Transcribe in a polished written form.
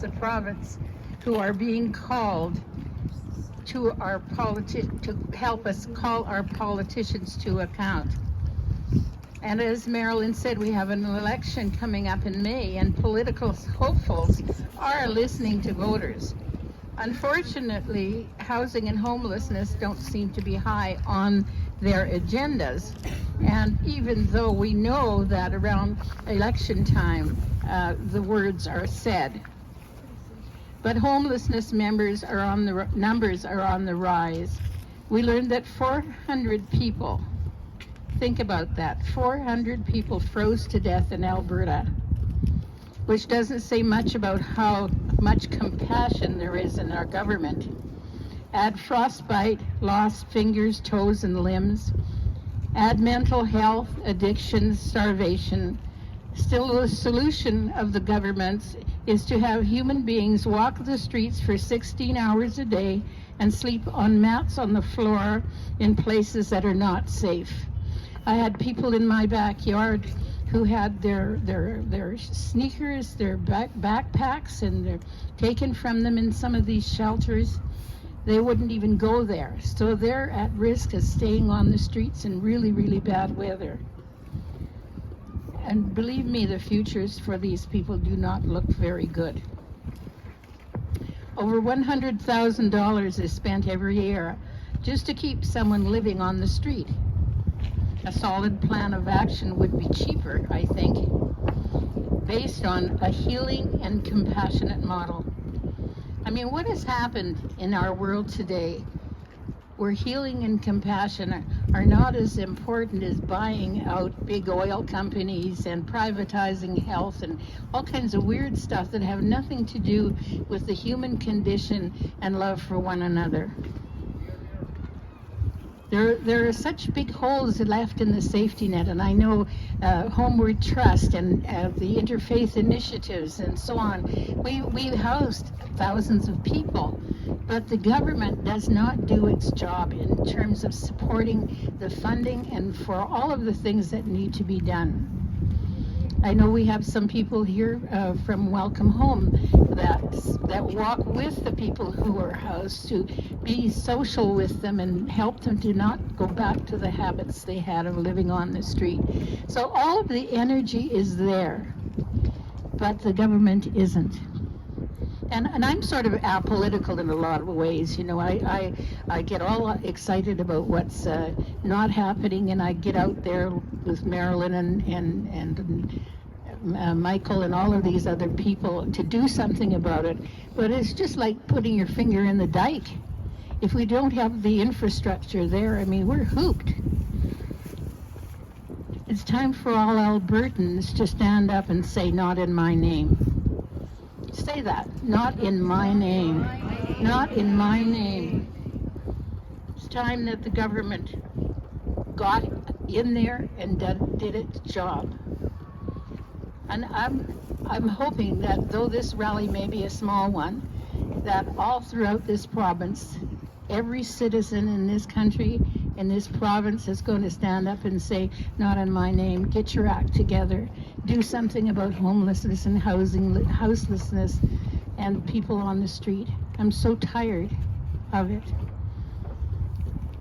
the province who are being called to help us call our politicians to account. And as Marilyn said, we have an election coming up in May, and political hopefuls are listening to voters. Unfortunately, housing and homelessness don't seem to be high on their agendas. And even though we know that around election time, the words are said. But homelessness numbers are on the rise. We learned that 400 people, think about that, 400 people froze to death in Alberta, which doesn't say much about how much compassion there is in our government. Add frostbite, lost fingers, toes, and limbs. Add mental health, addiction, starvation. Still, the solution of the governments is to have human beings walk the streets for 16 hours a day and sleep on mats on the floor in places that are not safe. I had people in my backyard who had their sneakers, their backpacks, and they're taken from them in some of these shelters. They wouldn't even go there. So they're at risk of staying on the streets in really, really bad weather. And believe me, the futures for these people do not look very good. Over $100,000 is spent every year just to keep someone living on the street. A solid plan of action would be cheaper, I think, based on a healing and compassionate model. I mean, what has happened in our world today where healing and compassion are not as important as buying out big oil companies and privatizing health and all kinds of weird stuff that have nothing to do with the human condition and love for one another. There are such big holes left in the safety net, and I know Homeward Trust and the Interfaith initiatives and so on, we housed thousands of people, but the government does not do its job in terms of supporting the funding and for all of the things that need to be done. I know we have some people here from Welcome Home that walk with the people who are housed to be social with them and help them to not go back to the habits they had of living on the street. So all of the energy is there, but the government isn't. And I'm sort of apolitical in a lot of ways. You know, I get all excited about what's not happening, and I get out there with Marilyn and Michael and all of these other people to do something about it. But it's just like putting your finger in the dike. If we don't have the infrastructure there, I mean, we're hooped. It's time for all Albertans to stand up and say, "Not in my name." Say that. Not in my name. Not in my name. It's time that the government got in there and did its job. And I'm hoping that though this rally may be a small one, that all throughout this province, every citizen in this country, in this province is going to stand up and say, "Not in my name." Get your act together. Do something about homelessness and houselessness and people on the street. I'm so tired of it.